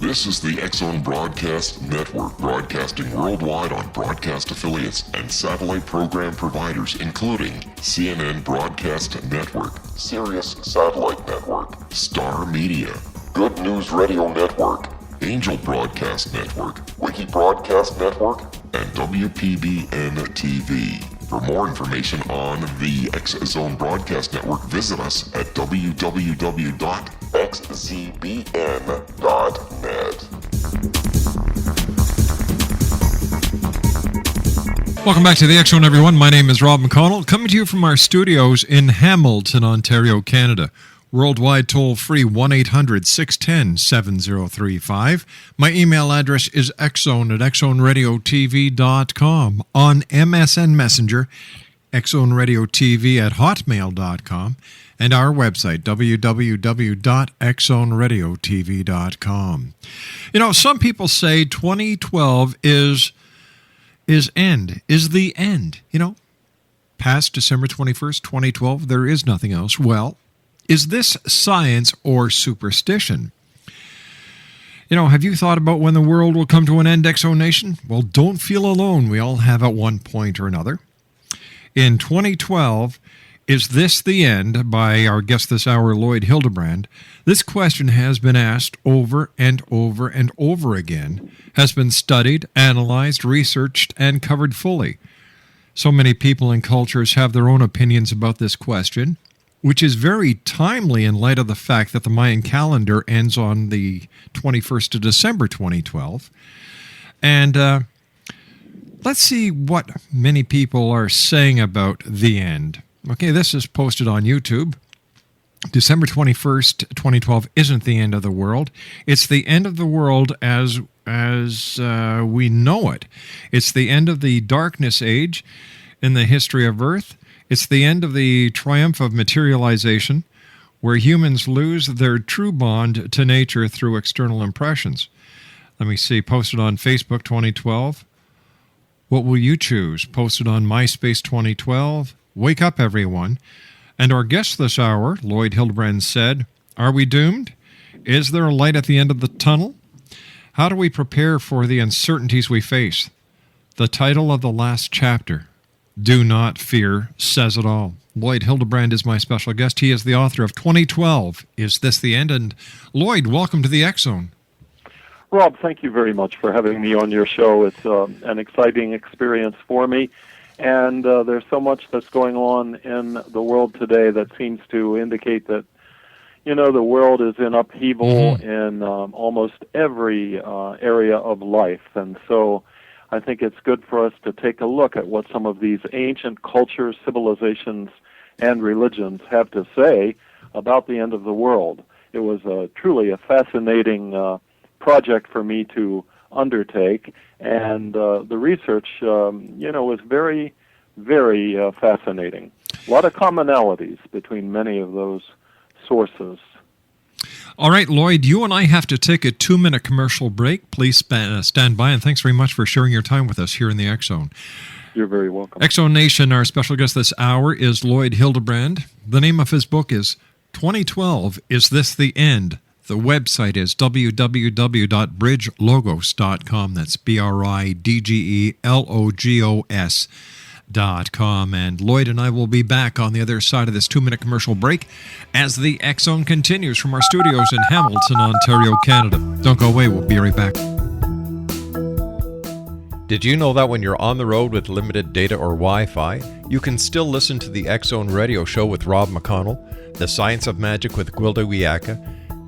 This is the X-Zone Broadcast Network, broadcasting worldwide on broadcast affiliates and satellite program providers, including CNN Broadcast Network, Sirius Satellite Network, Star Media, Good News Radio Network, Angel Broadcast Network, Wiki Broadcast Network, and WPBN TV. For more information on the X-Zone Broadcast Network, visit us at www.xzbn.net. Welcome back to the X-Zone, everyone. My name is Rob McConnell, coming to you from our studios in Hamilton, Ontario, Canada. Worldwide toll-free 1-800-610-7035. My email address is xzone@xzoneradiotv.com. On MSN Messenger, xzoneradiotv@hotmail.com. And our website, www.xzoneradiotv.com. You know, some people say 2012 is the end. You know, past December 21st, 2012, there is nothing else. Well, is this science or superstition? You know, have you thought about when the world will come to an end, X-Zone Nation? Well, don't feel alone. We all have at one point or another. In 2012, is this the end? By our guest this hour, Lloyd Hildebrand. This question has been asked over and over and over again, has been studied, analyzed, researched, and covered fully. So many people and cultures have their own opinions about this question, which is very timely in light of the fact that the Mayan calendar ends on the 21st of December 2012. And let's see what many people are saying about the end. Okay, this is posted on YouTube. December 21st, 2012 isn't the end of the world. It's the end of the world as we know it. It's the end of the darkness age in the history of Earth. It's the end of the triumph of materialization, where humans lose their true bond to nature through external impressions. Let me see, posted on Facebook 2012. What will you choose? Posted on MySpace 2012. Wake up, everyone. And our guest this hour, Lloyd Hildebrand, said, are we doomed? Is there a light at the end of the tunnel? How do we prepare for the uncertainties we face? The title of the last chapter, Do Not Fear, says it all. Lloyd Hildebrand is my special guest. He is the author of 2012, Is This the End? And Lloyd, welcome to the X-Zone. Rob, thank you very much for having me on your show. It's an exciting experience for me. And there's so much that's going on in the world today that seems to indicate that, you know, the world is in upheaval in almost every area of life. And so I think it's good for us to take a look at what some of these ancient cultures, civilizations, and religions have to say about the end of the world. It was truly a fascinating project for me to undertake, and the research, was very, very fascinating. A lot of commonalities between many of those sources. All right, Lloyd, you and I have to take a 2-minute commercial break. Please stand by, and thanks very much for sharing your time with us here in the X-Zone. You're very welcome. X-Zone Nation, our special guest this hour is Lloyd Hildebrand. The name of his book is 2012, Is This the End? The website is www.bridgelogos.com. That's BRIDGELOGOS.com. And Lloyd and I will be back on the other side of this 2-minute commercial break as the X-Zone continues from our studios in Hamilton, Ontario, Canada. Don't go away. We'll be right back. Did you know that when you're on the road with limited data or Wi-Fi, you can still listen to the X-Zone radio show with Rob McConnell, The Science of Magic with Gwilda Wiyaka,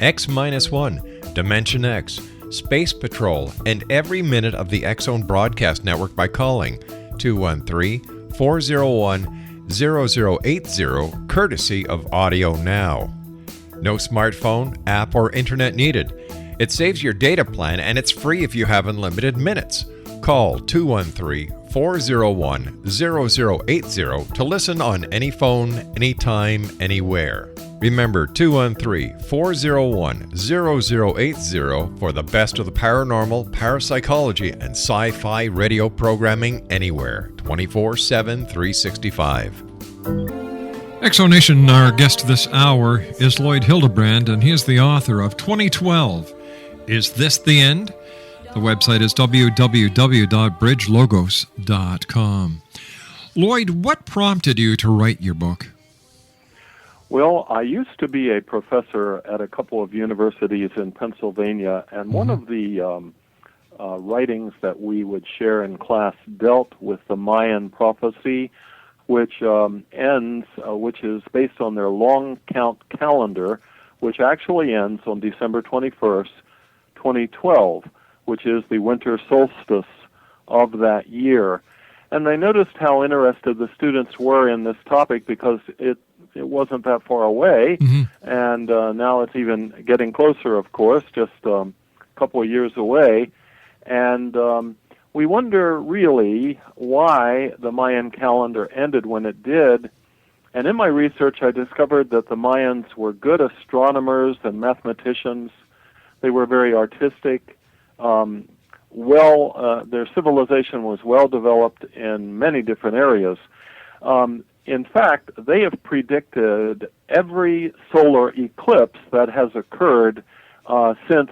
X-1, Dimension X, Space Patrol, and every minute of the X-Zone Broadcast Network by calling 213-401-0080, courtesy of Audio Now. No smartphone, app, or internet needed. It saves your data plan, and it's free if you have unlimited minutes. Call 213-401-0080 to listen on any phone, anytime, anywhere. Remember 213-401-0080 for the best of the paranormal, parapsychology, and sci-fi radio programming anywhere, 24/7, 365. X-Zone Nation, our guest this hour is Lloyd Hildebrand, and he is the author of 2012, Is This the End? The website is www.bridgelogos.com. Lloyd, what prompted you to write your book? Well, I used to be a professor at a couple of universities in Pennsylvania, and one of the writings that we would share in class dealt with the Mayan prophecy, which which is based on their long count calendar, which actually ends on December 21st, 2012, which is the winter solstice of that year. And they noticed how interested the students were in this topic because it wasn't that far away, and now it's even getting closer, of course, just a couple of years away. And we wonder really why the Mayan calendar ended when it did. And in my research, I discovered that the Mayans were good astronomers and mathematicians. They were very artistic. Their civilization was well developed in many different areas. In fact, they have predicted every solar eclipse that has occurred since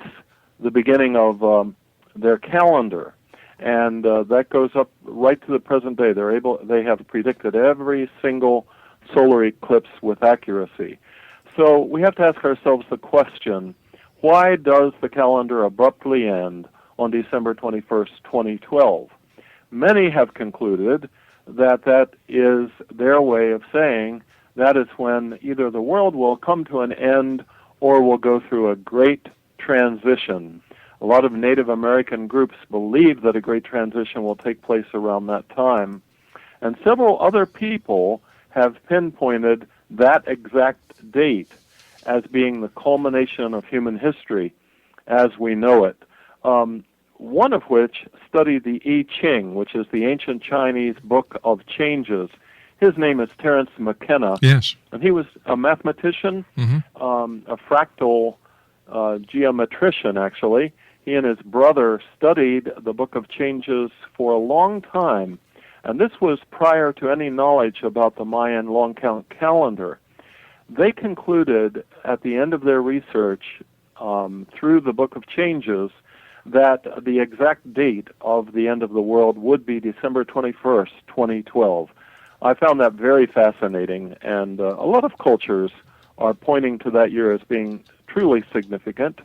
the beginning of their calendar, and that goes up right to the present day. They have predicted every single solar eclipse with accuracy. So we have to ask ourselves the question: why does the calendar abruptly end on December 21st, 2012? Many have concluded that is their way of saying that is when either the world will come to an end or will go through a great transition. A lot of Native American groups believe that a great transition will take place around that time. And several other people have pinpointed that exact date as being the culmination of human history as we know it. One of which studied the I Ching, which is the ancient Chinese book of changes. His name is Terence McKenna. Yes. And he was a mathematician, a fractal geometrician, actually. He and his brother studied the book of changes for a long time. And this was prior to any knowledge about the Mayan long count calendar. They concluded at the end of their research through the book of changes that the exact date of the end of the world would be December 21st, 2012. I found that very fascinating, and a lot of cultures are pointing to that year as being truly significant,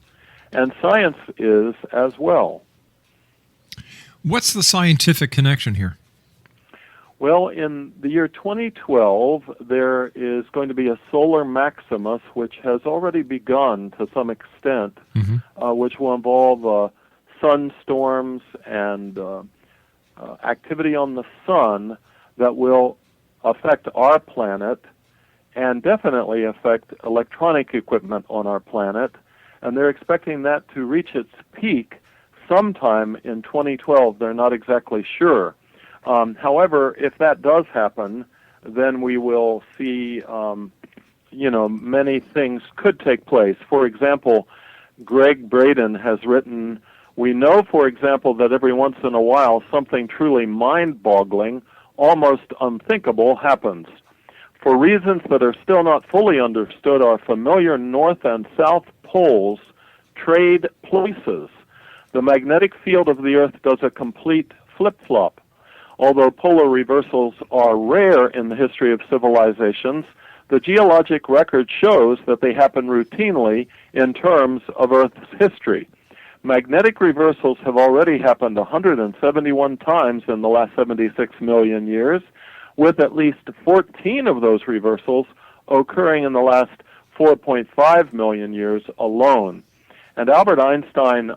and science is as well. What's the scientific connection here? Well, in the year 2012, there is going to be a solar maximus, which has already begun to some extent, which will involve sunstorms and activity on the sun that will affect our planet and definitely affect electronic equipment on our planet. And they're expecting that to reach its peak sometime in 2012. They're not exactly sure. However, if that does happen, then we will see, many things could take place. For example, Greg Braden has written, "We know, for example, that every once in a while something truly mind-boggling, almost unthinkable, happens. For reasons that are still not fully understood, our familiar north and south poles trade places. The magnetic field of the Earth does a complete flip-flop. Although polar reversals are rare in the history of civilizations, the geologic record shows that they happen routinely in terms of Earth's history. Magnetic reversals have already happened 171 times in the last 76 million years, with at least 14 of those reversals occurring in the last 4.5 million years alone." And Albert Einstein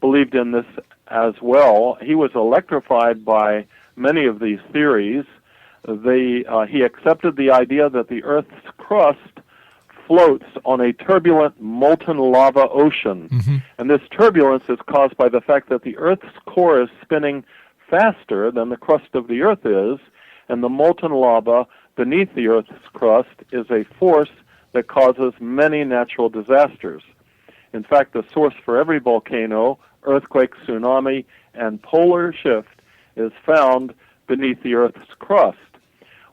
believed in this as well. He was electrified by many of these theories. He accepted the idea that the Earth's crust floats on a turbulent molten lava ocean. And this turbulence is caused by the fact that the Earth's core is spinning faster than the crust of the Earth is, and the molten lava beneath the Earth's crust is a force that causes many natural disasters. In fact, the source for every volcano, earthquake, tsunami, and polar shift is found beneath the Earth's crust.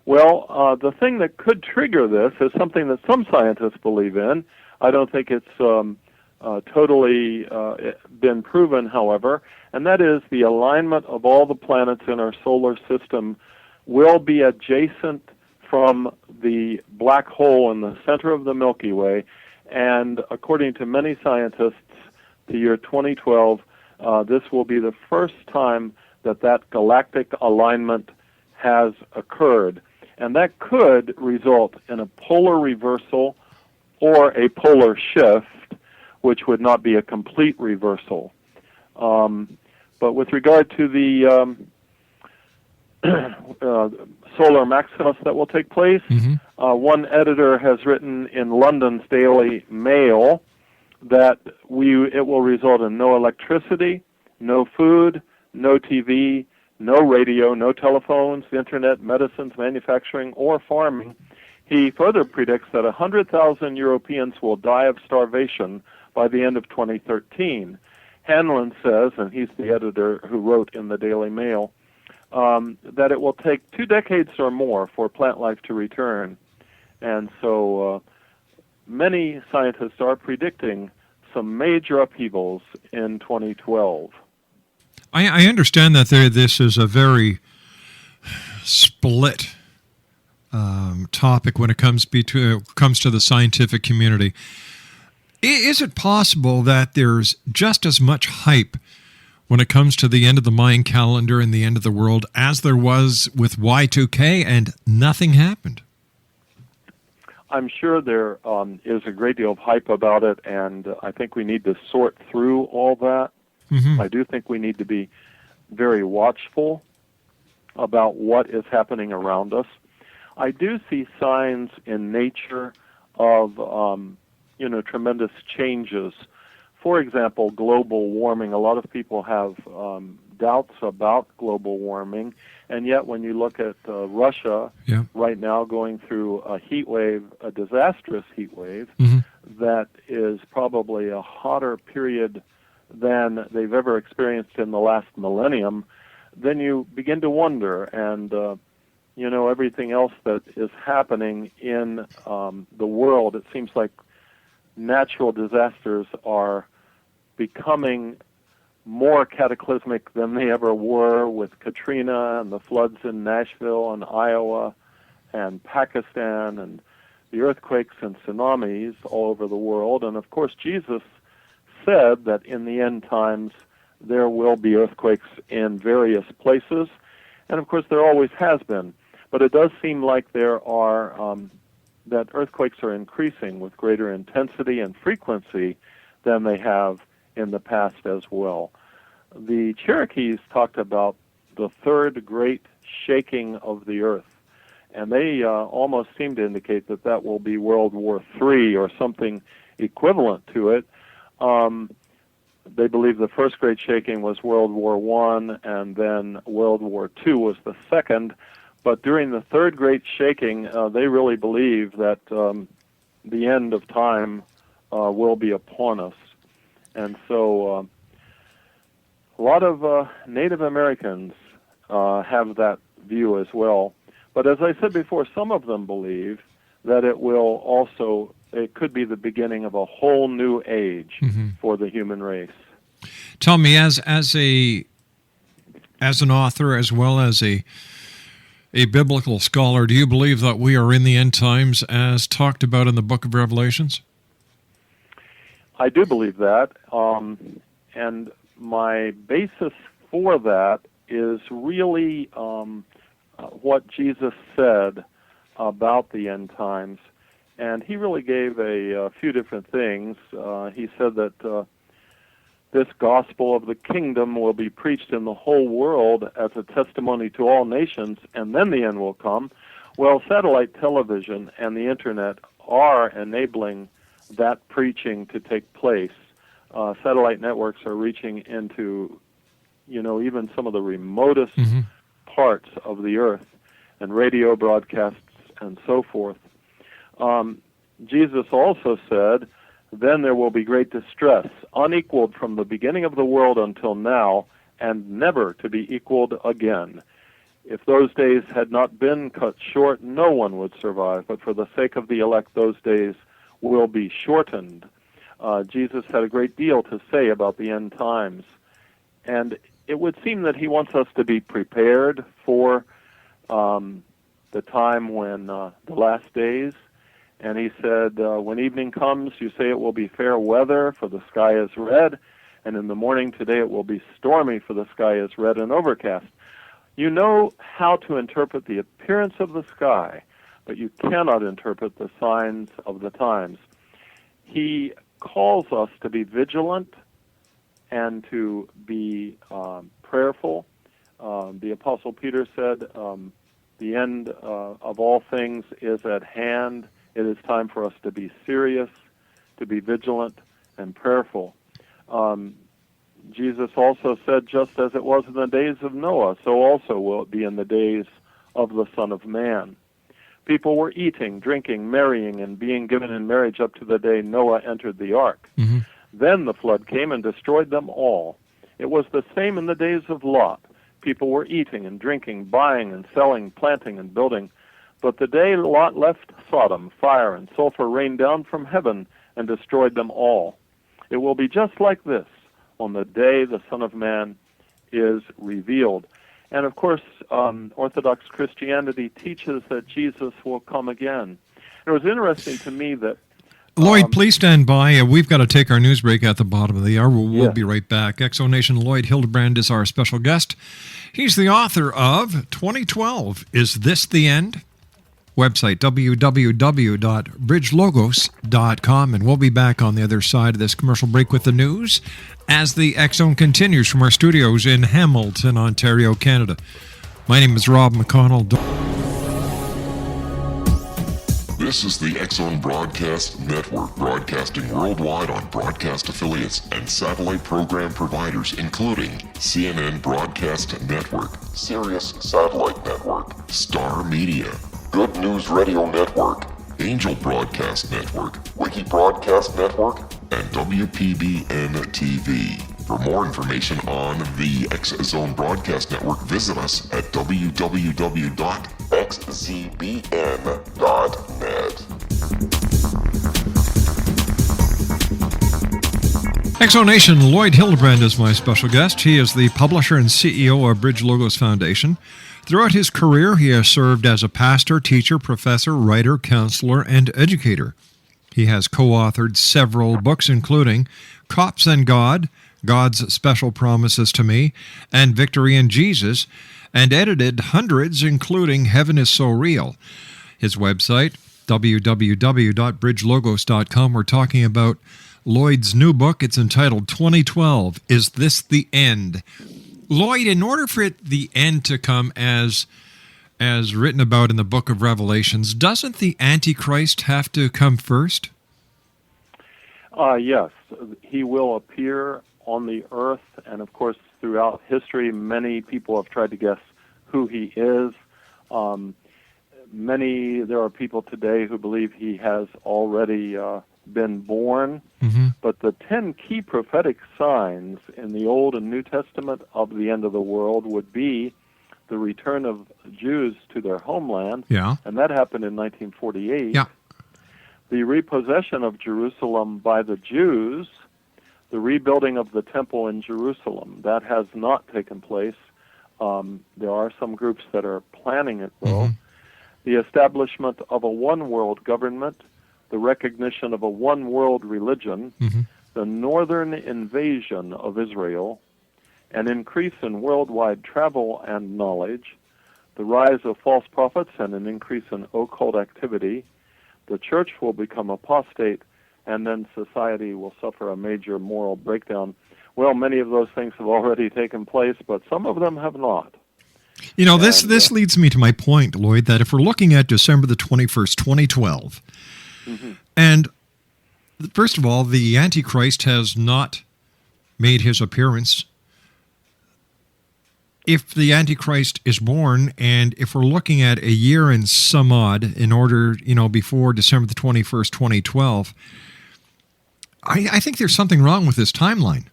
Well, the thing that could trigger this is something that some scientists believe in. I don't think it's totally been proven, however, and that is the alignment of all the planets in our solar system will be adjacent from the black hole in the center of the Milky Way, and according to many scientists, the year 2012, this will be the first time that galactic alignment has occurred. And that could result in a polar reversal or a polar shift, which would not be a complete reversal. But with regard to the solar maximus that will take place, one editor has written in London's Daily Mail that it will result in no electricity, no food, no TV, no radio, no telephones, internet, medicines, manufacturing, or farming. He further predicts that 100,000 Europeans will die of starvation by the end of 2013. Hanlon says, and he's the editor who wrote in the Daily Mail, that it will take 2 decades or more for plant life to return. And so many scientists are predicting some major upheavals in 2012. I understand that this is a very split topic when it comes to the scientific community. Is it possible that there's just as much hype when it comes to the end of the Mayan calendar and the end of the world as there was with Y2K and nothing happened? I'm sure there is a great deal of hype about it, and I think we need to sort through all that. I do think we need to be very watchful about what is happening around us. I do see signs in nature of tremendous changes. For example, global warming. A lot of people have doubts about global warming, and yet when you look at Russia right now going through a heat wave, a disastrous heat wave, that is probably a hotter period than they've ever experienced in the last millennium, then you begin to wonder, and everything else that is happening in the world, it seems like natural disasters are becoming more cataclysmic than they ever were, with Katrina and the floods in Nashville and Iowa and Pakistan and the earthquakes and tsunamis all over the world. And of course, Jesus said that in the end times there will be earthquakes in various places, and of course there always has been. But it does seem like there are that earthquakes are increasing with greater intensity and frequency than they have in the past as well. The Cherokees talked about the third great shaking of the earth, and they almost seem to indicate that will be World War III or something equivalent to it. They believe the first great shaking was World War I, and then World War II was the second. But during the third great shaking, they really believe that the end of time will be upon us. And so a lot of Native Americans have that view as well. But as I said before, some of them believe that it could be the beginning of a whole new age for the human race. Tell me, as an author as well as a biblical scholar, do you believe that we are in the end times as talked about in the book of Revelations? I do believe that, and my basis for that is really what Jesus said about the end times. And he really gave a few different things. He said that this gospel of the kingdom will be preached in the whole world as a testimony to all nations, and then the end will come. Well, satellite television and the internet are enabling that preaching to take place. Satellite networks are reaching into, even some of the remotest parts of the earth, and radio broadcasts and so forth. Jesus also said, then there will be great distress, unequaled from the beginning of the world until now, and never to be equaled again. If those days had not been cut short, no one would survive, but for the sake of the elect, those days will be shortened. Jesus had a great deal to say about the end times. And it would seem that he wants us to be prepared for the time when the last days. And he said, when evening comes, you say it will be fair weather, for the sky is red. And in the morning today it will be stormy, for the sky is red and overcast. You know how to interpret the appearance of the sky, but you cannot interpret the signs of the times. He calls us to be vigilant and to be prayerful. The Apostle Peter said, the end of all things is at hand. It is time for us to be serious, to be vigilant and prayerful. Jesus also said, just as it was in the days of Noah, so also will it be in the days of the Son of Man. People were eating, drinking, marrying, and being given in marriage up to the day Noah entered the ark. Mm-hmm. Then the flood came and destroyed them all. It was the same in the days of Lot. People were eating and drinking, buying and selling, planting and building. But the day Lot left Sodom, fire and sulfur rained down from heaven and destroyed them all. It will be just like this on the day the Son of Man is revealed. And of course, Orthodox Christianity teaches that Jesus will come again. It was interesting to me that Lloyd, please stand by. We've got to take our news break at the bottom of the hour. We'll be right back. Exonation Lloyd Hildebrand is our special guest. He's the author of 2012, Is This the End? Website, www.bridgelogos.com. And we'll be back on the other side of this commercial break with the news as the X-Zone continues from our studios in Hamilton, Ontario, Canada. My name is Rob McConnell. This is the X-Zone Broadcast Network, broadcasting worldwide on broadcast affiliates and satellite program providers, including CNN Broadcast Network, Sirius Satellite Network, Star Media, Good News Radio Network, Angel Broadcast Network, Wiki Broadcast Network, and WPBN TV. For more information on the X-Zone Broadcast Network, visit us at www.xzbn.net. Exonation Lloyd Hildebrand is my special guest. He is the publisher and CEO of Bridge Logos Foundation. Throughout his career, he has served as a pastor, teacher, professor, writer, counselor, and educator. He has co-authored several books, including Cops and God, God's Special Promises to Me, and Victory in Jesus, and edited hundreds, including Heaven is So Real. His website, www.bridgelogos.com. We're talking about Lloyd's new book. It's entitled 2012, Is This the End? Lloyd, in order for the end to come as written about in the book of Revelations, doesn't the Antichrist have to come first? Yes. He will appear on the earth, and of course, throughout history, many people have tried to guess who he is. There are people today who believe he has already been born. Mm-hmm. But the 10 key prophetic signs in the Old and New Testament of the end of the world would be the return of Jews to their homeland, and that happened in 1948. Yeah. The repossession of Jerusalem by the Jews, the rebuilding of the temple in Jerusalem, that has not taken place. There are some groups that are planning it, though. Mm-hmm. The establishment of a one-world government, the recognition of a one-world religion, mm-hmm. the northern invasion of Israel, an increase in worldwide travel and knowledge, the rise of false prophets and an increase in occult activity, the church will become apostate, and then society will suffer a major moral breakdown. Well, many of those things have already taken place, but some of them have not. You know, this leads me to my point, Lloyd, that if we're looking at December the 21st, 2012, mm-hmm. and first of all, the Antichrist has not made his appearance. If the Antichrist is born, and if we're looking at a year and some odd in order, before December the 21st, 2012, I think there's something wrong with this timeline.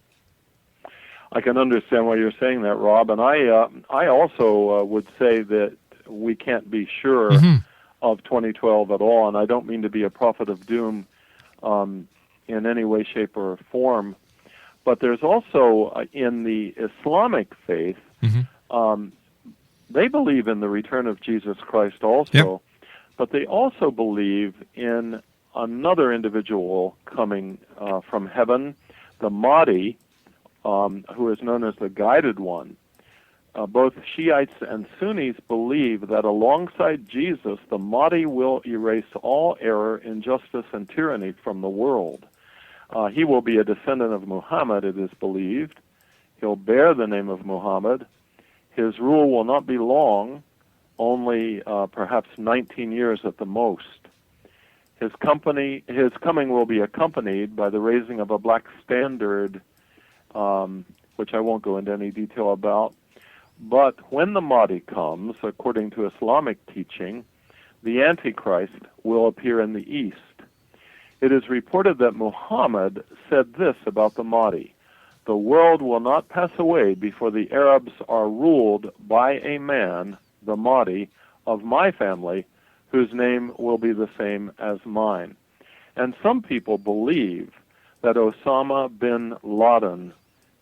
I can understand why you're saying that, Rob, and I also would say that we can't be sure mm-hmm. of 2012 at all, and I don't mean to be a prophet of doom. in any way, shape, or form. But there's also, in the Islamic faith, they believe in the return of Jesus Christ also, but they also believe in another individual coming from heaven, the Mahdi, who is known as the Guided One. Both Shiites and Sunnis believe that alongside Jesus, the Mahdi will erase all error, injustice, and tyranny from the world. He will be a descendant of Muhammad, it is believed. He'll bear the name of Muhammad. His rule will not be long, only perhaps 19 years at the most. His coming will be accompanied by the raising of a black standard, which I won't go into any detail about. But when the Mahdi comes, according to Islamic teaching, the Antichrist will appear in the east. It is reported that Muhammad said this about the Mahdi: "The world will not pass away before the Arabs are ruled by a man, the Mahdi, of my family, whose name will be the same as mine." And some people believe that Osama bin Laden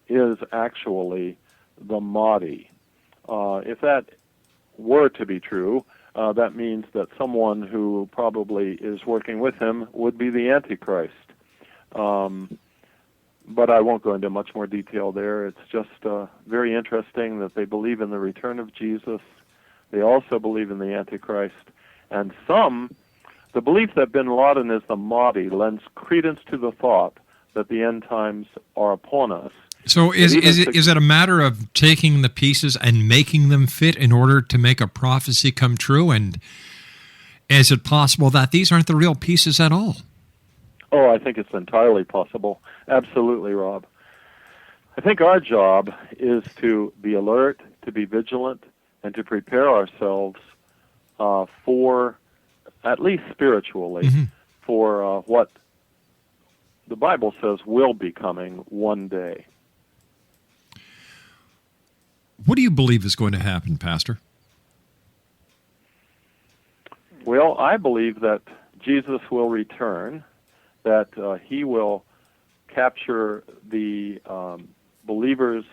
is actually the Mahdi. If that were to be true, that means that someone who probably is working with him would be the Antichrist. But I won't go into much more detail there. It's just very interesting that they believe in the return of Jesus. They also believe in the Antichrist. And the belief that bin Laden is the Mahdi lends credence to the thought that the end times are upon us. So is it a matter of taking the pieces and making them fit in order to make a prophecy come true? And is it possible that these aren't the real pieces at all? Oh, I think it's entirely possible. Absolutely, Rob. I think our job is to be alert, to be vigilant, and to prepare ourselves for, at least spiritually, for what the Bible says will be coming one day. What do you believe is going to happen, Pastor? Well, I believe that Jesus will return, that he will capture the believers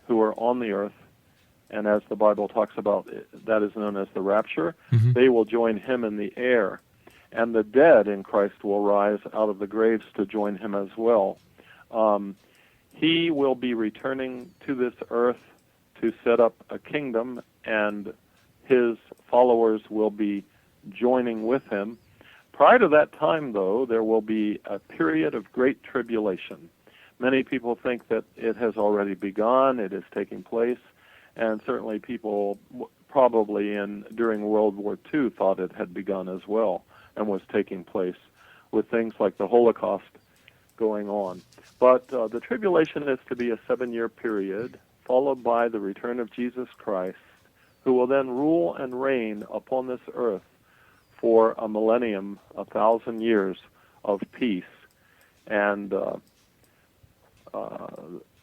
who are on the earth, and as the Bible talks about, that is known as the rapture. They will join him in the air, and the dead in Christ will rise out of the graves to join him as well. He will be returning to this earth to set up a kingdom, and his followers will be joining with him. Prior to that time, though, there will be a period of great tribulation. Many people think that it has already begun, it is taking place, and certainly people probably during World War II thought it had begun as well and was taking place, with things like the Holocaust going on. But the tribulation is to be a 7-year period, followed by the return of Jesus Christ, who will then rule and reign upon this earth for a millennium, 1,000 years of peace. And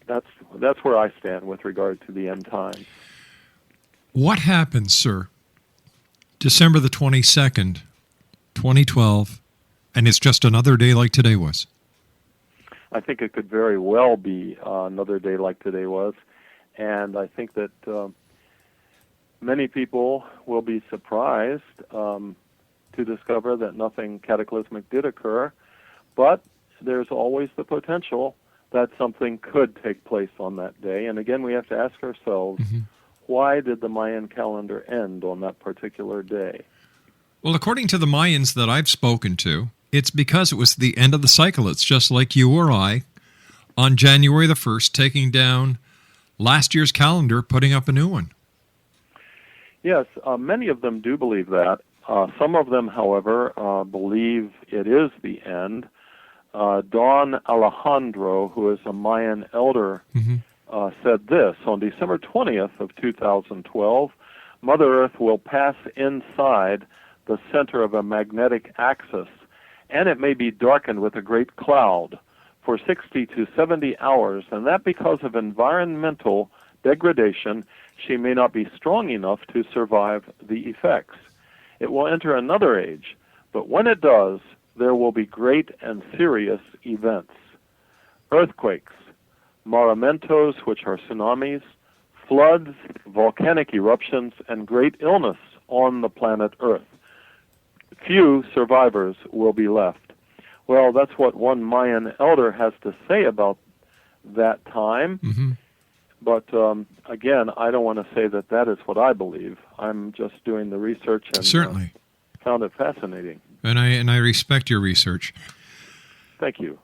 that's where I stand with regard to the end times. What happens, sir, December the 22nd, 2012, and it's just another day like today was? I think it could very well be another day like today was. And I think that many people will be surprised to discover that nothing cataclysmic did occur, but there's always the potential that something could take place on that day. And again, we have to ask ourselves, why did the Mayan calendar end on that particular day? Well, according to the Mayans that I've spoken to, it's because it was the end of the cycle. It's just like you or I on January the 1st taking down last year's calendar, putting up a new one. Yes, many of them do believe that. Some of them, however, believe it is the end. Don Alejandro, who is a Mayan elder, said this: on December 20th of 2012, Mother Earth will pass inside the center of a magnetic axis, and it may be darkened with a great cloud for 60 to 70 hours, and that because of environmental degradation, she may not be strong enough to survive the effects. It will enter another age, but when it does, there will be great and serious events: earthquakes, maramentos, which are tsunamis, floods, volcanic eruptions, and great illness on the planet Earth. Few survivors will be left. Well, that's what one Mayan elder has to say about that time. Mm-hmm. But again, I don't want to say that that is what I believe. I'm just doing the research and Certainly. Found it fascinating. And I respect your research. Thank you.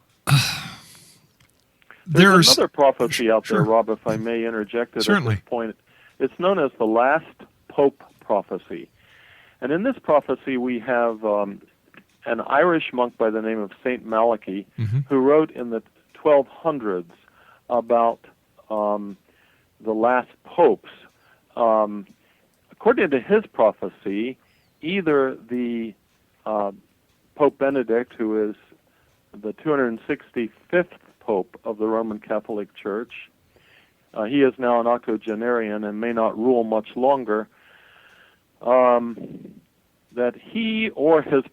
There's another prophecy out there, Sure. Rob, if I may interject it Certainly. at this point. It's known as the Last Pope prophecy. And in this prophecy, we have an Irish monk by the name of Saint Malachy, Mm-hmm. who wrote in the 1200s about the last popes. According to his prophecy, either the Pope Benedict, who is the 265th Pope of the Roman Catholic Church, he is now an octogenarian and may not rule much longer, that he or his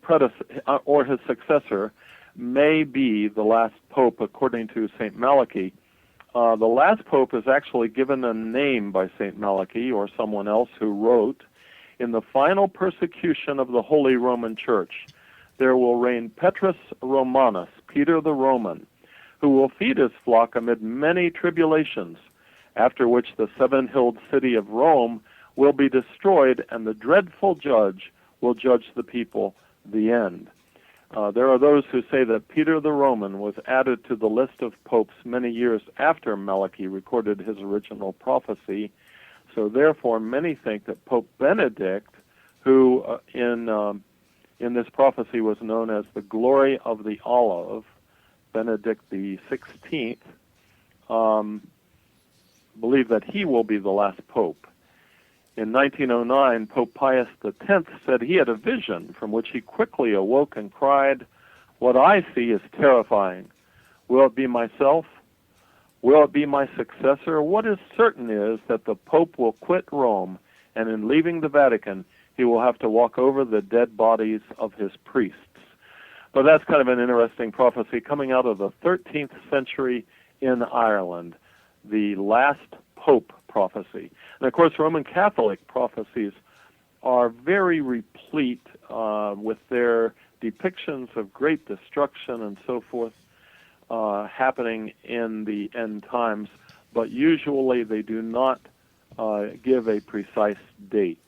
successor may be the last pope, according to St. Malachy. The last pope is actually given a name by St. Malachy or someone else who wrote, "In the final persecution of the Holy Roman Church, there will reign Petrus Romanus, Peter the Roman, who will feed his flock amid many tribulations, after which the seven-hilled city of Rome will be destroyed, and the dreadful judge will judge the people, the end." There are those who say that Peter the Roman was added to the list of popes many years after Malachy recorded his original prophecy. So therefore, many think that Pope Benedict, who in this prophecy was known as the glory of the olive, Benedict the 16th, believe that he will be the last pope. In 1909, Pope Pius X said he had a vision from which he quickly awoke and cried, "What I see is terrifying. Will it be myself? Will it be my successor? What is certain is that the Pope will quit Rome, and in leaving the Vatican, he will have to walk over the dead bodies of his priests." But that's kind of an interesting prophecy coming out of the 13th century in Ireland, the last Pope prophecy. And of course, Roman Catholic prophecies are very replete with their depictions of great destruction and so forth happening in the end times, but usually they do not give a precise date.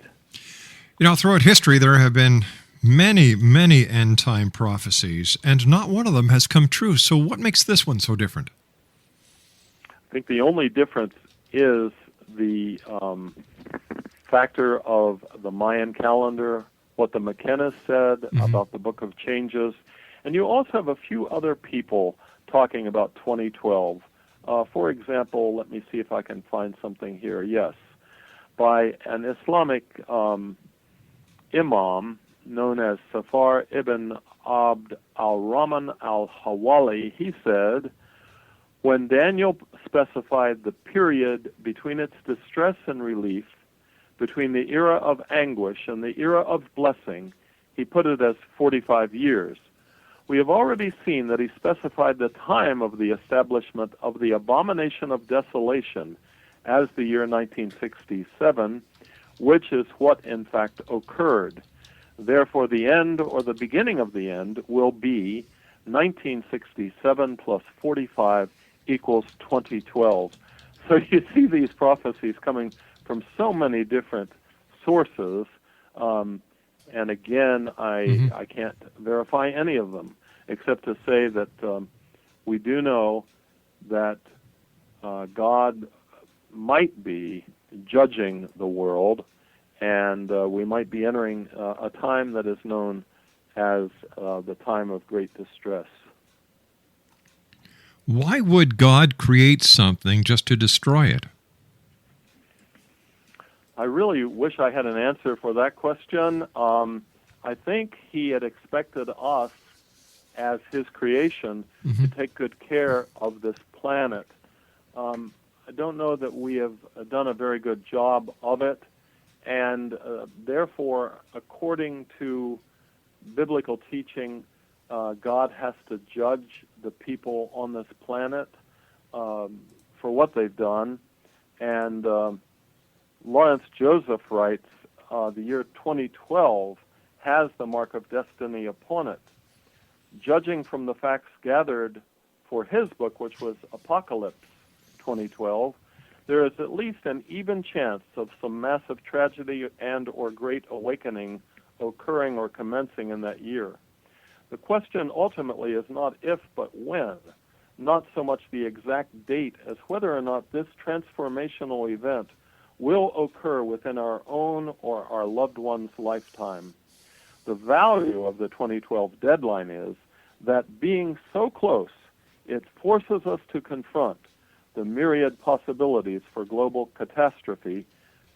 You know, throughout history, there have been many, many end-time prophecies, and not one of them has come true. So what makes this one so different? I think the only difference is the factor of the Mayan calendar, what the McKenna said about the Book of Changes, and you also have a few other people talking about 2012. For example, let me see if I can find something here. Yes, by an Islamic imam known as Safar ibn Abd al-Rahman al-Hawali, he said, "When Daniel specified the period between its distress and relief, between the era of anguish and the era of blessing, he put it as 45 years. We have already seen that he specified the time of the establishment of the abomination of desolation as the year 1967, which is what in fact occurred. Therefore, the end or the beginning of the end will be 1967 plus 45 equals 2012. So you see these prophecies coming from so many different sources, and again, I can't verify any of them, except to say that we do know that God might be judging the world, and we might be entering a time that is known as the time of great distress. Why would God create something just to destroy it? I really wish I had an answer for that question. I think he had expected us, as his creation, to take good care of this planet. I don't know that we have done a very good job of it, and therefore, according to biblical teaching, God has to judge the people on this planet for what they've done. And Lawrence Joseph writes, the year 2012 has the mark of destiny upon it. Judging from the facts gathered for his book, which was Apocalypse 2012, there is at least an even chance of some massive tragedy and or great awakening occurring or commencing in that year. The question ultimately is not if, but when, not so much the exact date as whether or not this transformational event will occur within our own or our loved one's lifetime. The value of the 2012 deadline is that being so close, it forces us to confront the myriad possibilities for global catastrophe,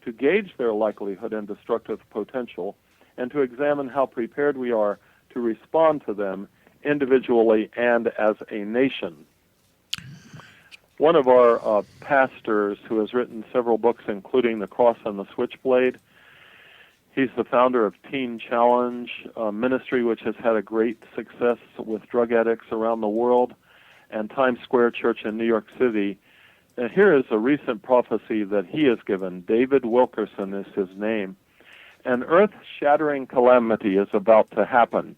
to gauge their likelihood and destructive potential, and to examine how prepared we are to respond to them individually and as a nation. One of our pastors, who has written several books, including The Cross and the Switchblade, he's the founder of Teen Challenge, a ministry which has had a great success with drug addicts around the world, and Times Square Church in New York City. And here is a recent prophecy that he has given. David Wilkerson is his name. An earth-shattering calamity is about to happen.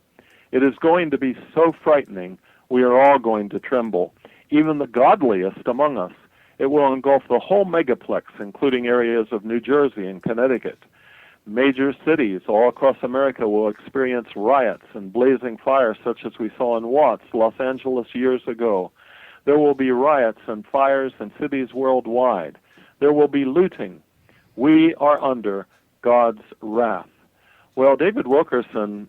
It is going to be so frightening, we are all going to tremble, even the godliest among us. It will engulf the whole megaplex, including areas of New Jersey and Connecticut. Major cities all across America will experience riots and blazing fires such as we saw in Watts, Los Angeles, years ago. There will be riots and fires in cities worldwide. There will be looting. We are under God's wrath. Well, David Wilkerson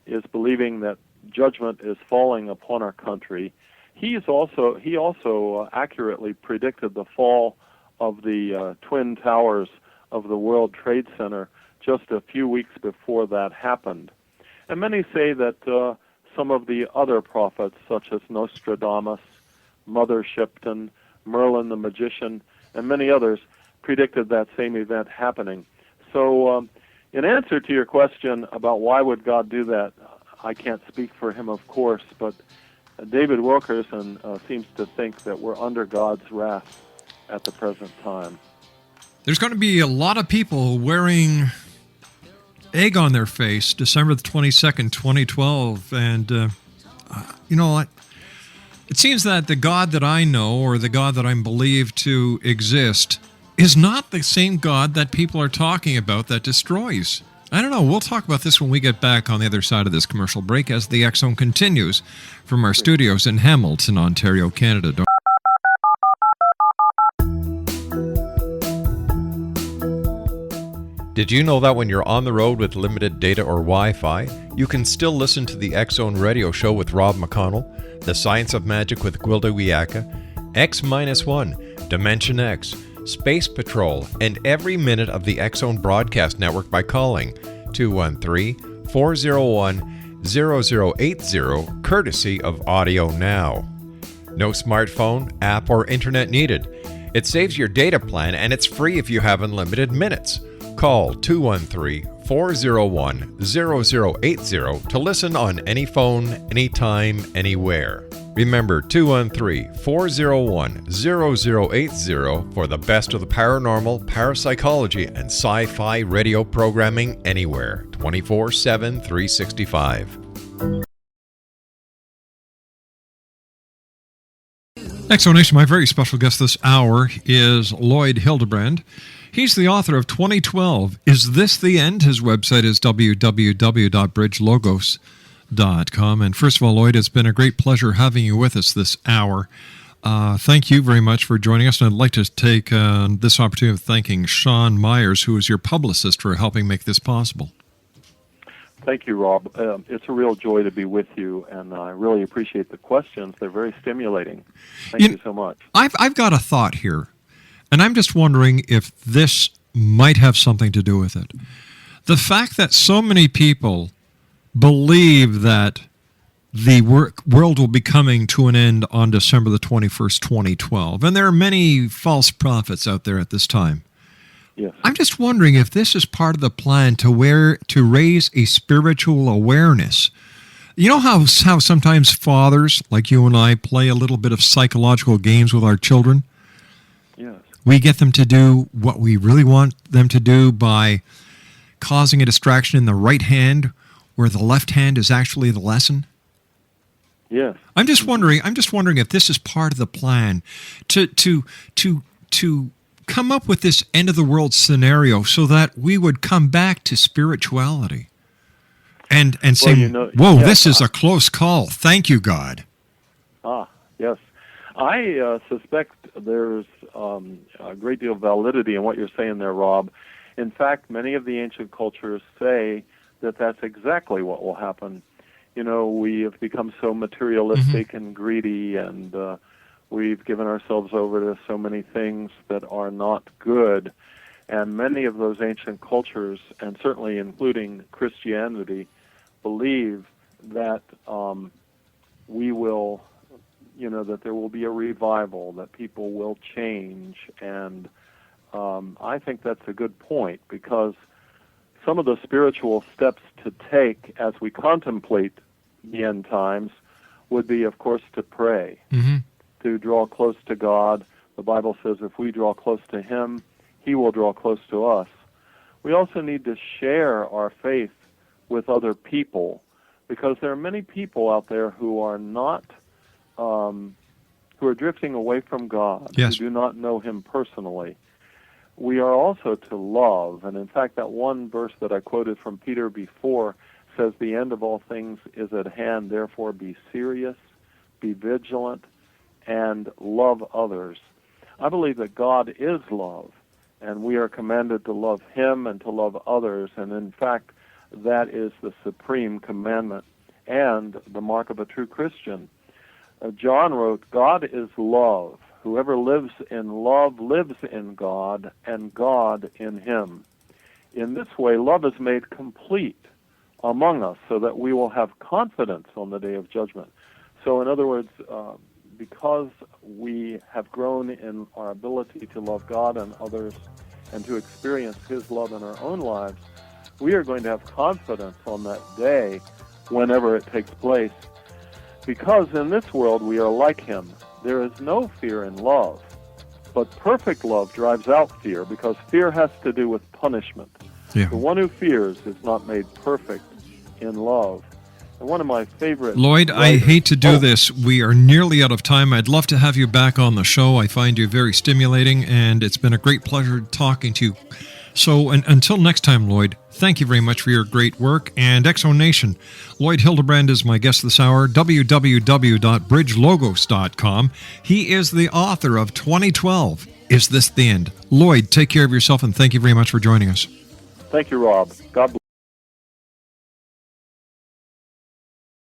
is believing that judgment is falling upon our country. He also accurately predicted the fall of the Twin Towers of the World Trade Center just a few weeks before that happened. And many say that some of the other prophets, such as Nostradamus, Mother Shipton, Merlin the Magician, and many others, predicted that same event happening. So in answer to your question about why would God do that, I can't speak for him, of course, but David Wilkerson seems to think that we're under God's wrath at the present time. There's going to be a lot of people wearing egg on their face December the 22nd, 2012. And, you know what? It seems that the God that I know, or the God that I'm believed to exist, is not the same God that people are talking about that destroys. I don't know. We'll talk about this when we get back on the other side of this commercial break as the X Zone continues from our studios in Hamilton, Ontario, Canada. Did you know that when you're on the road with limited data or Wi-Fi, you can still listen to the X Zone radio show with Rob McConnell, The Science of Magic with Gwilda Wiyaka, X-1, Dimension X, Space Patrol, and every minute of the X Zone broadcast network by calling 213-401-0080, courtesy of Audio Now. No smartphone, app, or internet needed. It saves your data plan and it's free if you have unlimited minutes. Call 213-401-0080 to listen on any phone, anytime, anywhere. Remember 213-401-0080 for the best of the paranormal, parapsychology, and sci-fi radio programming anywhere, 24/7, 365. Explanation, my very special guest this hour is Lloyd Hildebrand. He's the author of 2012, Is This the End? His website is www.bridgelogos.com. And first of all, Lloyd, it's been a great pleasure having you with us this hour. Thank you very much for joining us. And I'd like to take this opportunity of thanking Sean Myers, who is your publicist, for helping make this possible. Thank you, Rob. It's a real joy to be with you, and I really appreciate the questions. They're very stimulating. Thank you so much. I've got a thought here, and I'm just wondering if this might have something to do with it. The fact that so many people believe that the world will be coming to an end on December the 21st, 2012, and there are many false prophets out there at this time. Yes. I'm just wondering if this is part of the plan to raise a spiritual awareness You know how sometimes fathers, like you and I, play a little bit of psychological games with our children? Yes. We get them to do what we really want them to do by causing a distraction in the right hand where the left hand is actually the lesson. Yes. I'm just wondering if this is part of the plan to come up with this end of the world scenario so that we would come back to spirituality and say, whoa, yes, this is a close call. Thank you, God. Yes. I suspect there's a great deal of validity in what you're saying there, Rob. In fact, many of the ancient cultures say that that's exactly what will happen. You know, we have become so materialistic and greedy, and we've given ourselves over to so many things that are not good. And many of those ancient cultures, and certainly including Christianity, believe that we will, that there will be a revival, that people will change. And I think that's a good point, because some of the spiritual steps to take as we contemplate the end times would be, of course, to pray, to draw close to God. The Bible says if we draw close to Him, He will draw close to us. We also need to share our faith with other people, because there are many people out there who are not, who are drifting away from God, Yes. who do not know Him personally. We are also to love, and in fact that one verse that I quoted from Peter before says the end of all things is at hand, therefore be serious, be vigilant, and love others. I believe that God is love, and we are commanded to love Him and to love others, and in fact that is the supreme commandment and the mark of a true Christian. John wrote, God is love. Whoever lives in love lives in God, and God in him. In this way, love is made complete among us so that we will have confidence on the day of judgment. So in other words, because we have grown in our ability to love God and others and to experience His love in our own lives, we are going to have confidence on that day whenever it takes place. Because in this world we are like Him. There is no fear in love, but perfect love drives out fear, because fear has to do with punishment. Yeah. The one who fears is not made perfect in love. And one of my favorite Lloyd, I hate to do this. We are nearly out of time. I'd love to have you back on the show. I find you very stimulating, and it's been a great pleasure talking to you. So until next time, Lloyd, thank you very much for your great work. And Exo Nation, Lloyd Hildebrand is my guest this hour, www.bridgelogos.com. He is the author of 2012, Is This the End? Lloyd, take care of yourself, and thank you very much for joining us. Thank you, Rob. God bless.